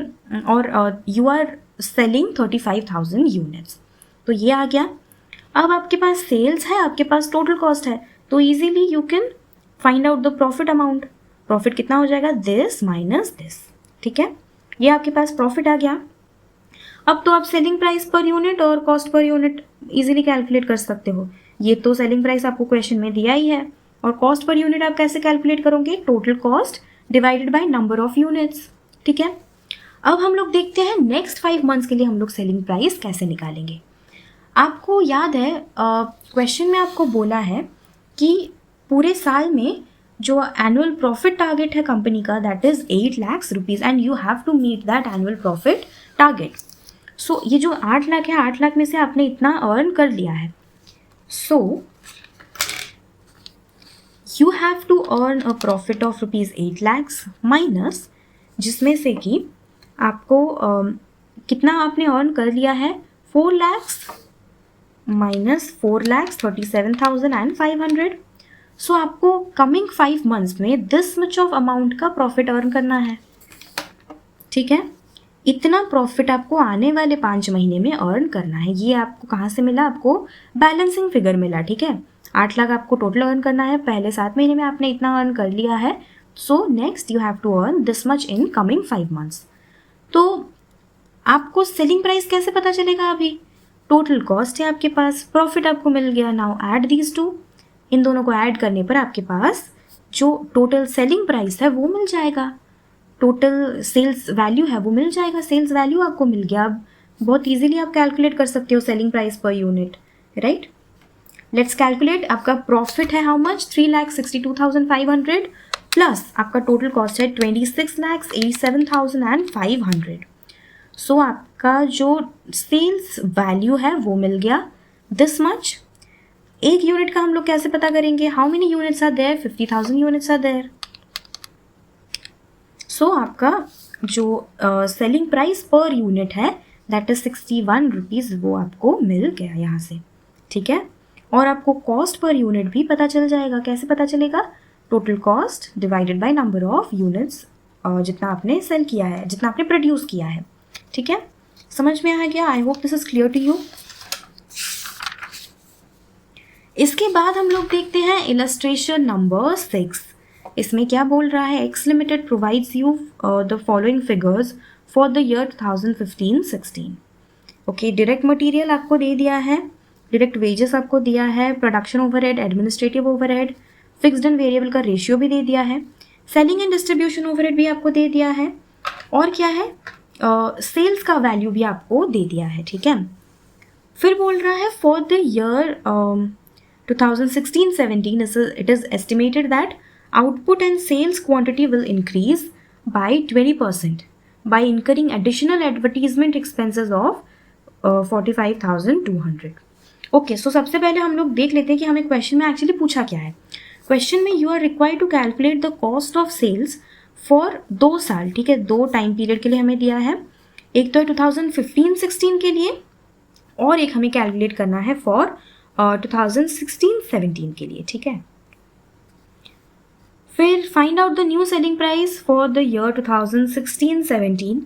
और यू आर सेलिंग 35,000 यूनिट्स, तो ये आ गया। अब आपके पास सेल्स है, आपके पास टोटल कॉस्ट है, तो easily you can find out the profit amount. Profit कितना हो जाएगा? This minus this. ठीक है, ये आपके पास प्रॉफिट आ गया। अब तो आप सेलिंग प्राइस पर यूनिट और cost per unit easily calculate कर सकते हो। ये तो सेलिंग प्राइस आपको क्वेश्चन में दिया ही है, और कॉस्ट पर यूनिट आप कैसे कैलकुलेट करोगे? Total cost divided by number of units. ठीक है, अब हम लोग देखते हैं नेक्स्ट 5 मंथ्स के लिए हम लोग सेलिंग प्राइस कैसे निकालेंगे। आपको याद है क्वेश्चन में आपको बोला है कि पूरे साल में जो एनुअल प्रॉफिट टारगेट है कंपनी का that is 8 lakh rupees and you have to meet that annual profit target. So ये जो 8 लाख है, 8 लाख में से आपने इतना अर्न कर लिया है। So you have to earn a profit of rupees 8 lakhs minus, जिसमें से कि आपको कितना आपने अर्न कर लिया है? 4 लैक्स माइनस 4 लैक्स 37,500। सो आपको कमिंग 5 मंथ्स में दिस मच ऑफ अमाउंट का प्रॉफिट अर्न करना है। ठीक है, इतना प्रॉफिट आपको आने वाले 5 महीने में अर्न करना है। ये आपको कहाँ से मिला? आपको बैलेंसिंग फिगर मिला। ठीक है, 8 लाख आपको टोटल अर्न करना है, पहले 7 महीने में आपने इतना अर्न कर लिया है। So next you have to earn this much in coming 5 months. तो आपको सेलिंग प्राइस कैसे पता चलेगा? अभी टोटल कॉस्ट है आपके पास, प्रॉफिट आपको मिल गया। नाउ ऐड दीज टू, इन दोनों को ऐड करने पर आपके पास जो टोटल सेलिंग प्राइस है वो मिल जाएगा, टोटल सेल्स वैल्यू है वो मिल जाएगा। सेल्स वैल्यू आपको मिल गया। अब बहुत इजीली आप कैलकुलेट कर सकते हो selling price per unit, right? Let's calculate. आपका प्रॉफिट है हाउ मच? 3,62,500 प्लस आपका टोटल कॉस्ट है 26,87,500। सो आपका जो सेल्स वैल्यू है वो मिल गया दिस मच। एक यूनिट का हम लोग कैसे पता करेंगे? How many units are there? 50,000 units are there. So आपका जो सेलिंग प्राइस पर यूनिट है दैट इज 61 रुपीज़, वो आपको मिल गया यहाँ से। ठीक है, और आपको कॉस्ट पर यूनिट भी पता चल जाएगा। कैसे पता चलेगा? Total cost divided by number of units, जितना आपने सेल किया है, जितना आपने प्रोड्यूस किया है। ठीक है, समझ में आ गया? I hope this is clear to you. इसके बाद हम लोग देखते हैं इलस्ट्रेशन नंबर 6। इसमें क्या बोल रहा है? X limited provides you the following figures for the year 2015-16। Okay, direct material आपको दे दिया है, डायरेक्ट वेजेस आपको दिया है, production overhead, administrative overhead, fixed and variable का रेशियो भी दे दिया है, सेलिंग एंड डिस्ट्रीब्यूशन ओवरहेड भी आपको दे दिया है, और क्या है? सेल्स का वैल्यू भी आपको दे दिया है। ठीक है, फिर बोल रहा है for the year 2016-17 it is estimated that output and sales quantity will increase by 20% by incurring additional advertisement expenses of 45,200. Okay, सो सबसे पहले हम लोग देख लेते हैं कि हमें क्वेश्चन में एक्चुअली पूछा क्या है। क्वेश्चन में you are required to calculate the cost of sales for 2 साल। ठीक है, 2 टाइम पीरियड के लिए हमें दिया है। एक तो है 2015-16 के लिए और एक हमें कैलकुलेट करना है फॉर 2016-17 के लिए, ठीक है। फिर find out the new selling price for the year 2016-17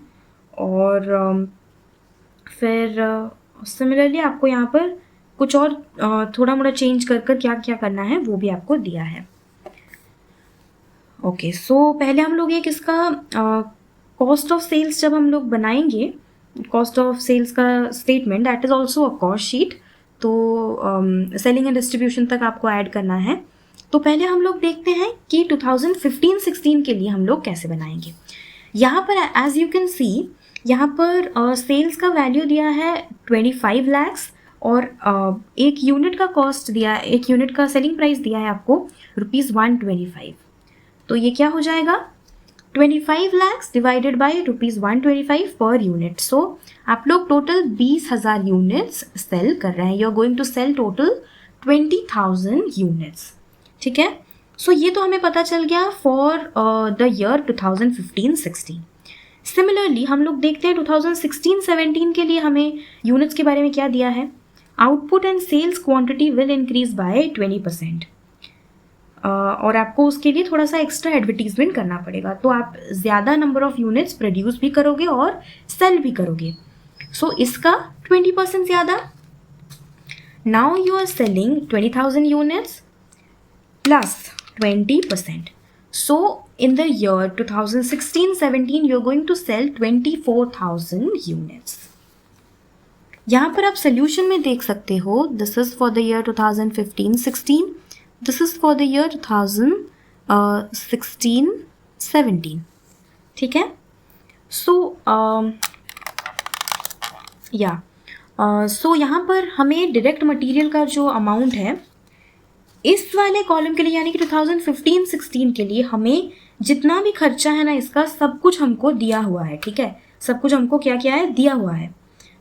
और फिर सिमिलरली आपको यहाँ पर कुछ और थोड़ा मोड़ा चेंज कर क्या क्या करना है वो भी आपको दिया है। ओके, सो पहले हम लोग एक इसका कॉस्ट ऑफ सेल्स जब हम लोग बनाएंगे, कॉस्ट ऑफ सेल्स का statement, that is also a cost sheet. तो सेलिंग एंड डिस्ट्रीब्यूशन तक आपको ऐड करना है। तो पहले हम लोग देखते हैं कि 2015-16 के लिए हम लोग कैसे बनाएंगे। यहाँ पर एज यू कैन सी यहाँ पर सेल्स का वैल्यू दिया है 25 lakhs और एक यूनिट का कॉस्ट दिया है, एक यूनिट का सेलिंग प्राइस दिया है आपको ₹125। तो ये क्या हो जाएगा 25 lakhs divided by ₹125 per unit. सो आप लोग टोटल 20,000 यूनिट्स सेल कर रहे हैं। You are going to sell total 20,000 units, ठीक है। सो ये तो हमें पता चल गया फॉर द ईयर 2015-16। सिमिलरली हम लोग देखते हैं 2016-17 के लिए हमें यूनिट्स के बारे में क्या दिया है। Output and sales quantity will increase by 20%। और आपको उसके लिए थोड़ा सा एक्स्ट्रा एडवर्टीजमेंट करना पड़ेगा, तो आप ज़्यादा नंबर ऑफ यूनिट्स प्रोड्यूस भी करोगे और सेल भी करोगे। सो इसका 20% ज़्यादा। Now you are selling 20,000 units plus 20%. So in the year 2016-17 you're going to sell 24,000 units. यहाँ पर आप सोल्यूशन में देख सकते हो, this is for the year 2015-16, this is for the year 2016-17, ठीक है। सो यहाँ पर हमें डायरेक्ट मटेरियल का जो अमाउंट है इस वाले कॉलम के लिए यानी कि 2015-16 के लिए हमें जितना भी खर्चा है ना इसका सब कुछ हमको दिया हुआ है, ठीक है। सब कुछ हमको क्या क्या है दिया हुआ है।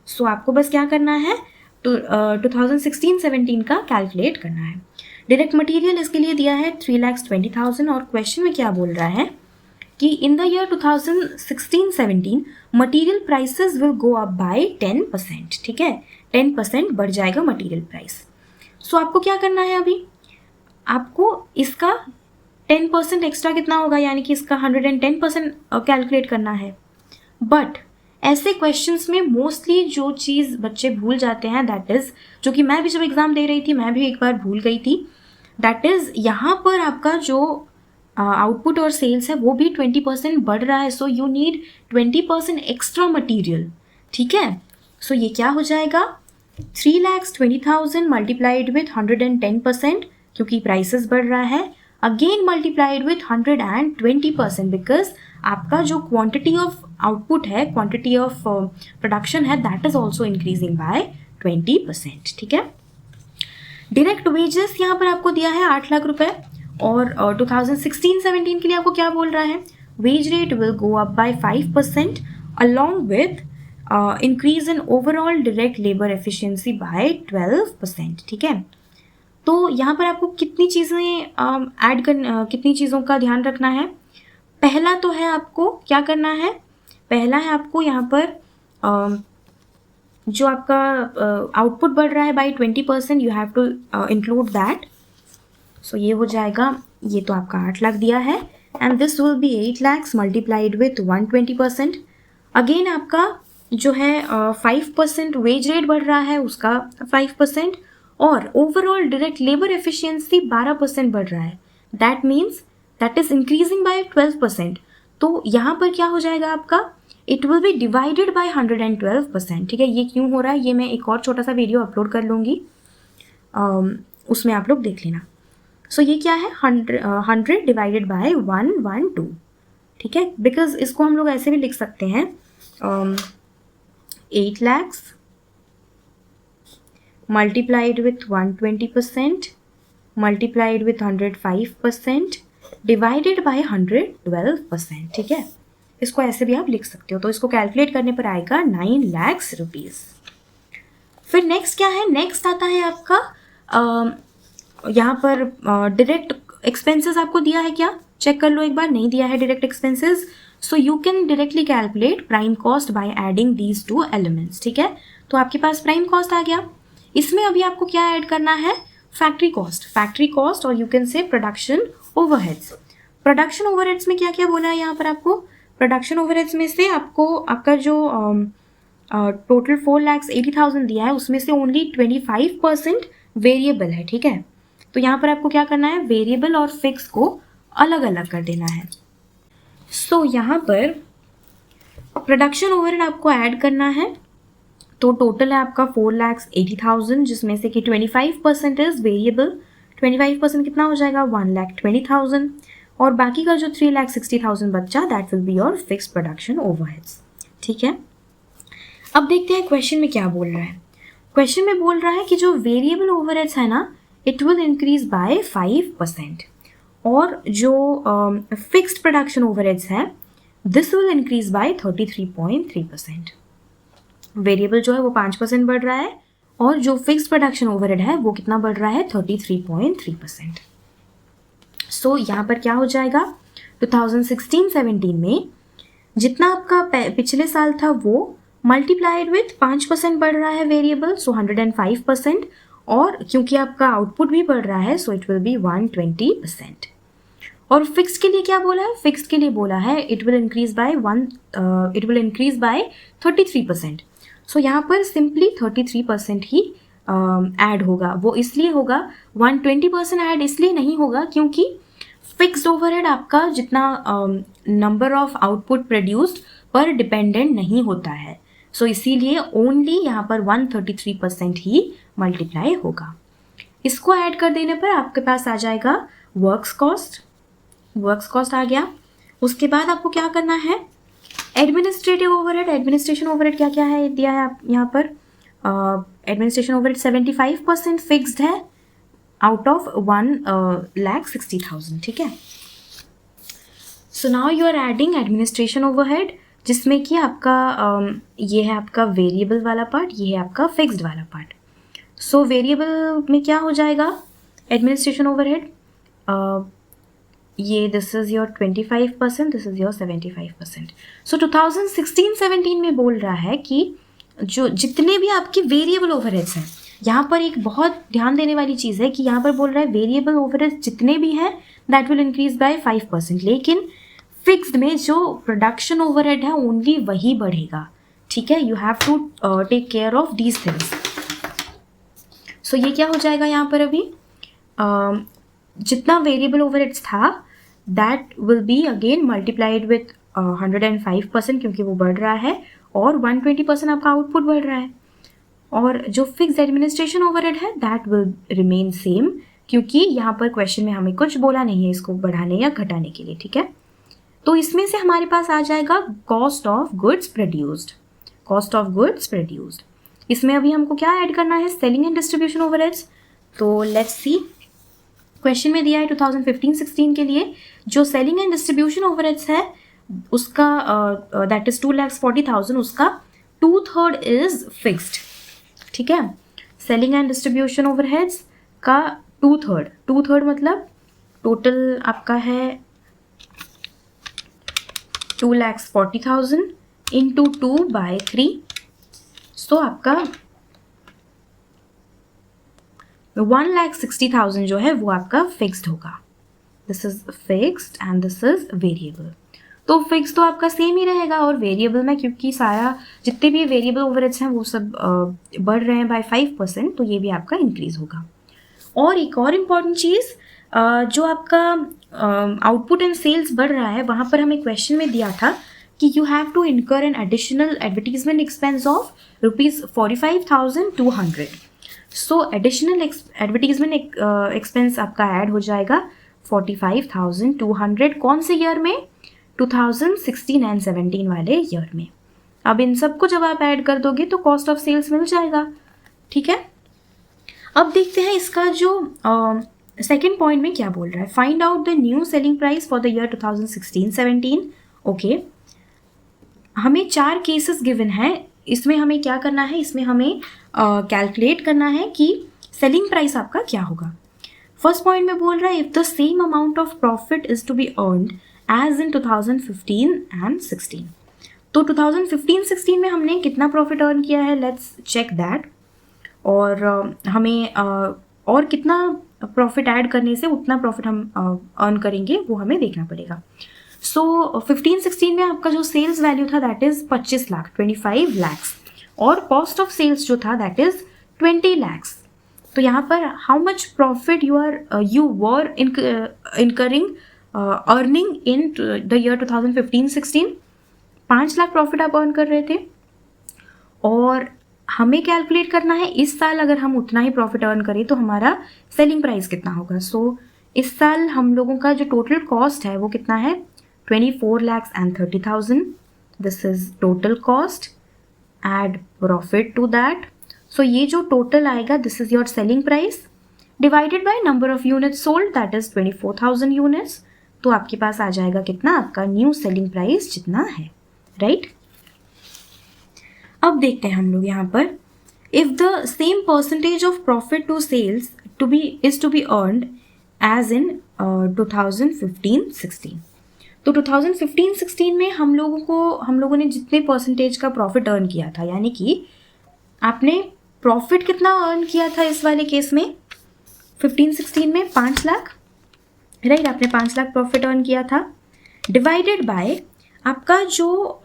सो आपको बस क्या करना है 2016-17 का कैलकुलेट करना है। डायरेक्ट मटेरियल इसके लिए दिया है 3,20,000 और क्वेश्चन में क्या बोल रहा है कि in the year 2016-17 material prices will go up bye 10%, ठीक है। 10% बढ़ जाएगा मटेरियल प्राइस। सो आपको क्या करना है, अभी आपको इसका 10% एक्स्ट्रा कितना होगा यानी कि इसका 110% कैलकुलेट करना है। बट ऐसे क्वेश्चंस में मोस्टली जो चीज़ बच्चे भूल जाते हैं, दैट इज़, जो कि मैं भी जब एग्ज़ाम दे रही थी मैं भी एक बार भूल गई थी, दैट इज़ यहाँ पर आपका जो आउटपुट और सेल्स है वो भी 20% बढ़ रहा है। So you need 20% extra material, ठीक है। सो ये क्या हो जाएगा 3,20,000 मल्टीप्लाइड विथ 110% क्योंकि प्राइसेस बढ़ रहा है, अगेन मल्टीप्लाइड विथ 120% बिकॉज आपका जो क्वांटिटी ऑफ आउटपुट है, क्वांटिटी ऑफ प्रोडक्शन है, that is also increasing by 20%, ठीक है। डायरेक्ट वेजेस यहाँ पर आपको दिया है 8 लाख रुपए और 2016-17 के लिए आपको क्या बोल रहा है, wage rate will go up by 5% along with increase in overall direct labour efficiency by 12%, ठीक है। तो यहाँ पर आपको कितनी चीज़ें ऐड कितनी चीज़ों का ध्यान रखना है। पहला तो है आपको क्या करना है, पहला है आपको यहाँ पर जो आपका आउटपुट बढ़ रहा है by 20%, you have to include that. So ये हो जाएगा, ये तो आपका 8 लाख दिया है and this will be 8 lakhs multiplied with 120%। Again आपका जो है 5% वेज रेट बढ़ रहा है उसका 5% और ओवरऑल डायरेक्ट लेबर एफिशिएंसी 12% बढ़ रहा है, that means that is increasing by 12%। तो यहाँ पर क्या हो जाएगा आपका, it will be divided by 112%, ठीक है। ये क्यों हो रहा है ये मैं एक और छोटा सा वीडियो अपलोड कर लूँगी, उसमें आप लोग देख लेना। सो ये क्या है 100 डिवाइडेड बाय 112, ठीक है। बिकॉज इसको हम लोग ऐसे भी लिख सकते हैं 8 lakhs multiplied with 120% multiplied with 105% divided by 112%, ठीक है। इसको ऐसे भी आप लिख सकते हो। तो इसको कैलकुलेट करने पर आएगा 9 lakhs रुपीज़। फिर नेक्स्ट क्या है, नेक्स्ट आता है आपका यहाँ पर डायरेक्ट एक्सपेंसेस आपको दिया है क्या, चेक कर लो एक बार, नहीं दिया है direct expenses. So you can directly calculate prime cost by adding these two elements, ठीक है। तो आपके पास प्राइम कॉस्ट आ गया। इसमें अभी आपको क्या ऐड करना है, फैक्ट्री कॉस्ट और यू कैन से प्रोडक्शन ओवरहेड्स। प्रोडक्शन ओवरहेड्स में क्या क्या बोला है यहाँ पर आपको, प्रोडक्शन ओवरहेड्स में से आपको आपका जो टोटल 4,80,000 दिया है उसमें से ओनली 25% वेरिएबल है, ठीक है। तो यहाँ पर आपको क्या करना है, वेरिएबल और फिक्स को अलग अलग कर देना है। सो यहाँ पर प्रोडक्शन ओवरहेड आपको ऐड करना है। तो टोटल है आपका 4,80,000 जिसमें से कि 25% इज वेरिएबल। 25% कितना हो जाएगा, 1,20,000 और बाकी का जो 3,60,000 बच्चा that will be your fix production overheads, ठीक है। अब देखते हैं क्वेश्चन में क्या बोल रहा है। क्वेश्चन में बोल रहा है कि जो वेरिएबल ओवरहेड्स है ना इट विल इंक्रीज बाय 5% और जो फिक्स्ड प्रोडक्शन ओवरहेड्स है this will increase bye 33.3%। Variable जो है वो 5% बढ़ रहा है और जो फिक्स्ड प्रोडक्शन ओवरहेड है वो कितना बढ़ रहा है, 33.3%। सो यहाँ पर क्या हो जाएगा, 2016-17 में जितना आपका पिछले साल था वो मल्टीप्लाइड विथ 5% बढ़ रहा है वेरिएबल, सो 105%, और क्योंकि आपका आउटपुट भी बढ़ रहा है सो इट विल बी 120%। और फिक्स के लिए क्या बोला है, फिक्स के लिए बोला है इट विल इंक्रीज बाय 33%। सो यहाँ पर सिंपली 33% ही ऐड होगा। वो इसलिए होगा, 120% ऐड इसलिए नहीं होगा क्योंकि फिक्स्ड ओवरहेड आपका जितना नंबर ऑफ आउटपुट प्रोड्यूस्ड पर डिपेंडेंट नहीं होता है। सो इसीलिए ओनली यहाँ पर 133% ही मल्टीप्लाई होगा। इसको ऐड कर देने पर आपके पास आ जाएगा वर्क्स कॉस्ट आ गया। उसके बाद आपको क्या करना है, एडमिनिस्ट्रेटिव ओवरहेड। एडमिनिस्ट्रेशन ओवरहेड क्या क्या है दिया है आप यहाँ पर, एडमिनिस्ट्रेशन ओवरहेड 75% फिक्स्ड है आउट ऑफ 1,60,000, ठीक है। So now you are adding administration overhead जिसमें कि आपका ये है आपका वेरिएबल वाला पार्ट, ये है आपका फिक्स्ड वाला पार्ट। सो वेरिएबल में क्या हो जाएगा, एडमिनिस्ट्रेशन ओवरहेड ये this is your 25%, this is your 75%। सो 2016-17 में बोल रहा है कि जो जितने भी आपके वेरिएबल ओवरहेड्स हैं, यहाँ पर एक बहुत ध्यान देने वाली चीज़ है कि यहाँ पर बोल रहा है वेरिएबल ओवरहेड्स जितने भी हैं दैट विल इंक्रीज बाय 5%, लेकिन फिक्स्ड में जो प्रोडक्शन ओवरहेड है ओनली वही बढ़ेगा, ठीक है। You have to take care of these things. So ये क्या हो जाएगा यहाँ पर अभी, जितना वेरिएबल ओवरहेड्स था that will be again multiplied with 105% क्योंकि वो बढ़ रहा है और 120% आपका आउटपुट बढ़ रहा है। और जो फिक्स्ड एडमिनिस्ट्रेशन ओवरहेड है दैट विल रिमेन सेम क्योंकि यहाँ पर क्वेश्चन में हमें कुछ बोला नहीं है इसको बढ़ाने या घटाने के लिए, ठीक है। तो इसमें से हमारे पास आ जाएगा कॉस्ट ऑफ गुड्स प्रोड्यूस्ड। इसमें अभी हमको क्या ऐड करना है, सेलिंग एंड डिस्ट्रीब्यूशन ओवरहेड्स। तो लेट्स सी, क्वेश्चन में दिया है 2015-16 के लिए जो सेलिंग एंड डिस्ट्रीब्यूशन ओवरहेड्स है उसका दैट इज 2,40,000, उसका 2/3 इज फिक्स्ड, ठीक है। सेलिंग एंड डिस्ट्रीब्यूशन ओवरहेड्स का 2/3 मतलब टोटल आपका है 2,40,000 इंटू 2/3, सो आपका 1,60,000 जो है वो आपका फिक्स्ड होगा। This is fixed and this is variable. तो फिक्स तो आपका सेम ही रहेगा और वेरिएबल में क्योंकि सारा जितने भी वेरिएबल ओवरहेड्स हैं वो सब बढ़ रहे हैं बाय 5%, तो ये भी आपका इंक्रीज होगा। और एक और इम्पॉर्टेंट चीज़, जो आपका आउटपुट एंड सेल्स बढ़ रहा है वहाँ पर हमें क्वेश्चन में दिया था कि you have to incur an additional advertisement expense of ₹45,200। So additional advertisement expense आपका ऐड हो जाएगा 45,200 कौन से ईयर में, 2016 एंड 17 वाले ईयर में। अब इन सबको जब आप ऐड कर दोगे तो कॉस्ट ऑफ सेल्स मिल जाएगा, ठीक है। अब देखते हैं इसका जो सेकेंड पॉइंट में क्या बोल रहा है, find out the new selling price for the year 2016-17। Okay, हमें 4 केसेस गिवन है, इसमें हमें क्या करना है, इसमें हमें कैलकुलेट करना है कि सेलिंग प्राइस आपका क्या होगा। फर्स्ट पॉइंट में बोल रहा है if the same amount of profit is to be earned as in 2015 and 16। तो 2015-16 में हमने कितना प्रॉफिट अर्न किया है, लेट्स चेक दैट। और हमें और कितना प्रॉफिट ऐड करने से उतना प्रॉफिट हम अर्न करेंगे वो हमें देखना पड़ेगा। सो 15-16 में आपका जो सेल्स वैल्यू था दैट इज़ 25 लाख, 25 लैक्स, और कॉस्ट ऑफ सेल्स जो था दैट इज़ 20 लैक्स। तो यहाँ पर how much profit you were incurring earning in the year 2015-16? 5 lakh profit आप अर्न कर रहे थे, और हमें कैलकुलेट करना है इस साल अगर हम उतना ही प्रॉफिट अर्न करें तो हमारा सेलिंग प्राइस कितना होगा। सो इस साल हम लोगों का जो टोटल कॉस्ट है वो कितना है, 24,30,000। This is total cost, add profit to that. So ये जो टोटल आएगा this is your selling price divided by number of units sold that is 24,000 units. तो आपके पास आ जाएगा कितना, आपका न्यू सेलिंग प्राइस जितना है, राइट। अब देखते हैं हम लोग यहाँ पर, if the same percentage of profit to sales to be earned as in 2015-16। तो 2015-16 में हम लोगों ने जितने परसेंटेज का प्रॉफिट अर्न किया था, यानी कि आपने प्रॉफिट कितना अर्न किया था इस वाले केस में 15-16 में 5 लाख, राइट। आपने 5 लाख प्रॉफिट अर्न किया था, डिवाइडेड बाय आपका जो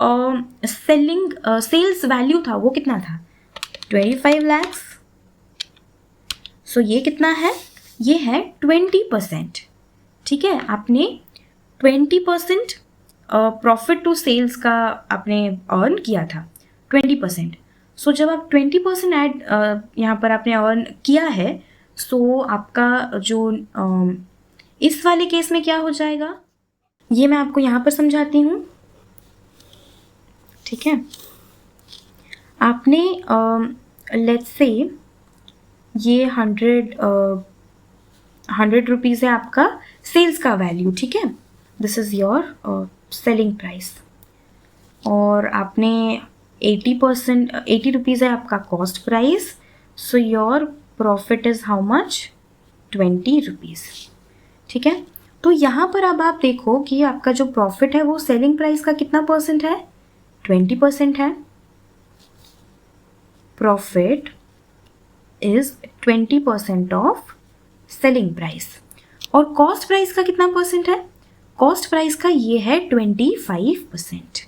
सेल्स वैल्यू था वो कितना था, 25 लैक्स। सो ये कितना है, ये है 20%, ठीक है। आपने 20% प्रॉफिट टू सेल्स का आपने अर्न किया था, 20%। सो जब आप 20% ऐड यहाँ पर आपने अर्न किया है, सो आपका जो इस वाले केस में क्या हो जाएगा, ये मैं आपको यहाँ पर समझाती हूँ, ठीक है। आपने लेट्स से ये 100 रुपीज़ है आपका सेल्स का वैल्यू, ठीक है। This is your selling price, और आपने 80 रुपीज़ है आपका cost price. So your profit is how much, 20 rupees, ठीक है। तो यहाँ पर अब आप देखो कि आपका जो प्रॉफिट है वो सेलिंग प्राइस का कितना परसेंट है, 20% है। Profit is 20% of selling price, और कॉस्ट प्राइस का कितना परसेंट है, कॉस्ट प्राइस का ये है 25%।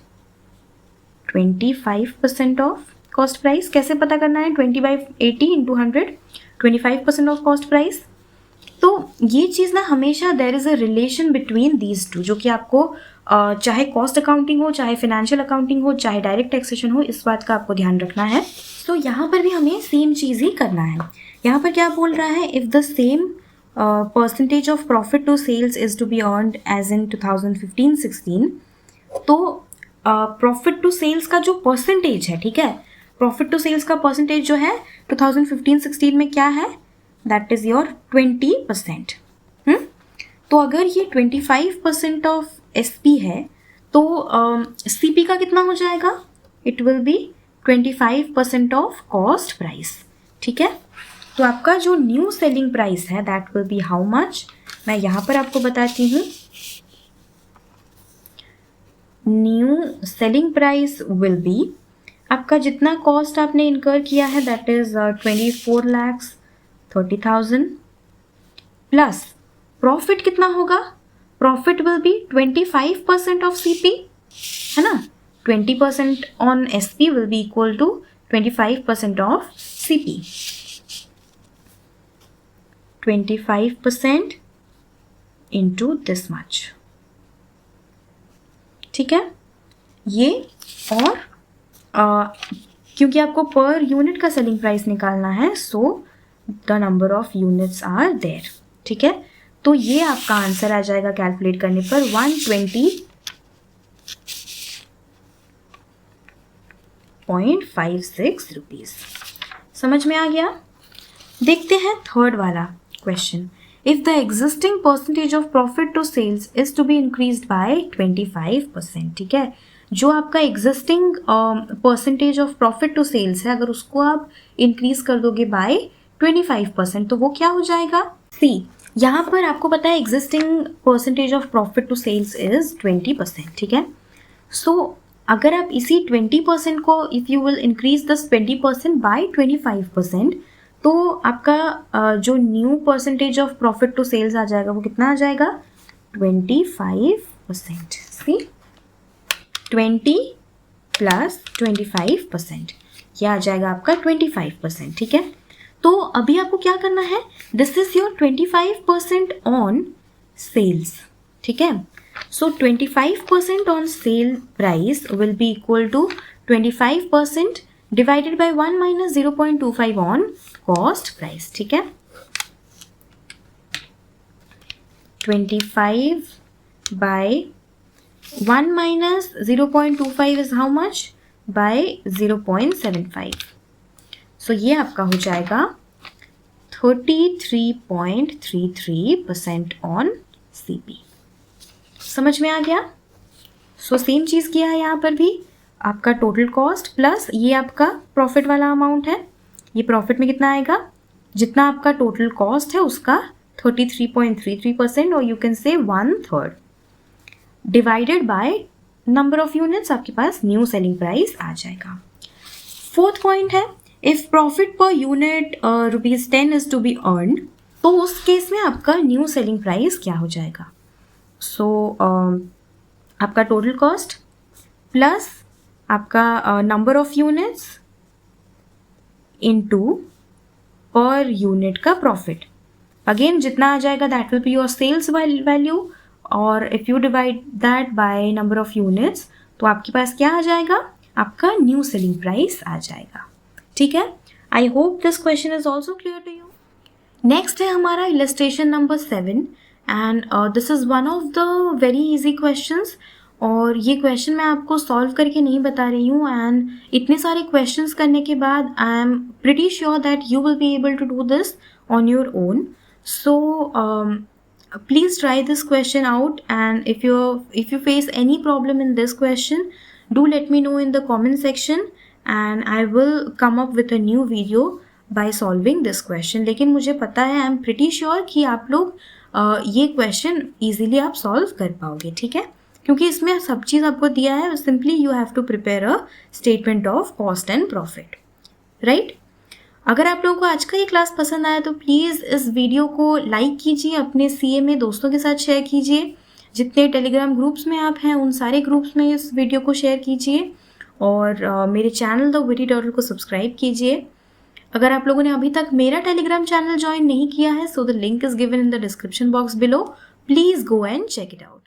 25% ऑफ कॉस्ट प्राइस कैसे पता करना है, 20/80 इंटू 100, 25% ऑफ कॉस्ट प्राइस। तो ये चीज़ ना हमेशा there is a relation between these two, जो कि आपको चाहे कॉस्ट अकाउंटिंग हो, चाहे फाइनेंशियल अकाउंटिंग हो, चाहे डायरेक्ट टैक्सेशन हो, इस बात का आपको ध्यान रखना है। तो यहाँ पर भी हमें सेम चीज़ ही करना है। यहाँ पर क्या बोल रहा है, if the same percentage of profit to sales is to be earned as in 2015-16, तो प्रॉफिट टू सेल्स का जो परसेंटेज है, ठीक है, प्रॉफिट टू सेल्स का परसेंटेज जो है 2015-16 में क्या है, दैट इज़ योर 20%। तो अगर ये 25% ऑफ SP है तो CP का कितना हो जाएगा, it will be 25% of cost price, ठीक है। तो आपका जो न्यू सेलिंग प्राइस है that will B how much, मैं यहाँ पर आपको बताती हूँ। New selling price will B, आपका जितना कॉस्ट आपने इनकर किया है दैट इज 24,30,000 प्लस प्रॉफिट कितना होगा, profit will be 25% of CP, है ना। 20% on SP will be equal to 25% of CP। 25% into this much, ठीक है। ये और क्योंकि आपको पर यूनिट का सेलिंग प्राइस निकालना है, so the number of units are there, ठीक है। तो ये आपका आंसर आ जाएगा कैलकुलेट करने पर 120.56 रुपीज़। समझ में आ गया। देखते हैं थर्ड वाला question, if the existing percentage of profit to sales is to be increased by 25%, ठीक है। जो आपका existing percentage of profit to sales है, अगर उसको आप इंक्रीज कर दोगे बाय 25%, तो वो क्या हो जाएगा, सी यहाँ पर आपको पता है existing percentage of profit to sales is 20%, ठीक है। सो अगर आप इसी 20% को if you will increase this 20% by 25%, तो आपका जो new percentage of profit to sales आ जाएगा वो कितना आ जाएगा 25%। सी 20 प्लस 25%, यह आ जाएगा आपका 25%, ठीक है। तो अभी आपको क्या करना है, this is your 25% on sales, ठीक है। So 25% on sale price will be equal to 25% divided by 1 minus 0.25 on cost price, ठीक है। 25 by 1 minus 0.25 is how much? By 0.75. So ये आपका हो जाएगा 33.33% on CP. समझ में आ गया? So सेम चीज़ किया है यहाँ पर भी, आपका टोटल कॉस्ट प्लस ये आपका प्रॉफिट वाला अमाउंट है। ये प्रॉफिट में कितना आएगा, जितना आपका टोटल कॉस्ट है उसका 33.33%, और you can say 1/3 divided by number of units, आपके पास न्यू सेलिंग प्राइस आ जाएगा। फोर्थ पॉइंट है, if profit per unit ₹10 is to be earn, तो उस केस में आपका न्यू सेलिंग प्राइस क्या हो जाएगा। सो आपका टोटल कॉस्ट प्लस आपका number of units into per unit का प्रॉफिट, अगेन जितना आ जाएगा that will be your sales value, और if you divide that by number of units तो आपके पास क्या आ जाएगा, आपका न्यू सेलिंग प्राइस आ जाएगा, ठीक है। I hope this question is also clear to you. Next है हमारा illustration number 7, and this is one of the very easy questions, और ये क्वेश्चन मैं आपको सॉल्व करके नहीं बता रही हूँ, एंड इतने सारे क्वेश्चंस करने के बाद I am pretty sure that you will be able to do this on your own. So please try this question out, and if you face any problem in this question, do let me know in the comment section, and I will come up with a new video by solving this question. लेकिन मुझे पता है, I am pretty sure कि आप लोग ये question easily आप solve कर पाओगे, ठीक है, क्योंकि इसमें सब चीज़ आपको दिया है। Simply you have to prepare a statement of cost and profit, right? अगर आप लोगों को आज का ये क्लास पसंद आया तो प्लीज़ इस वीडियो को लाइक कीजिए, अपने CA में दोस्तों के साथ शेयर कीजिए, जितने टेलीग्राम ग्रुप्स में आप हैं उन सारे ग्रुप्स में इस वीडियो को शेयर कीजिए, और मेरे चैनल द विटी टर्टल को सब्सक्राइब कीजिए। अगर आप लोगों ने अभी तक मेरा टेलीग्राम चैनल ज्वाइन नहीं किया है, so the link is given in the description box below, please go and check it out.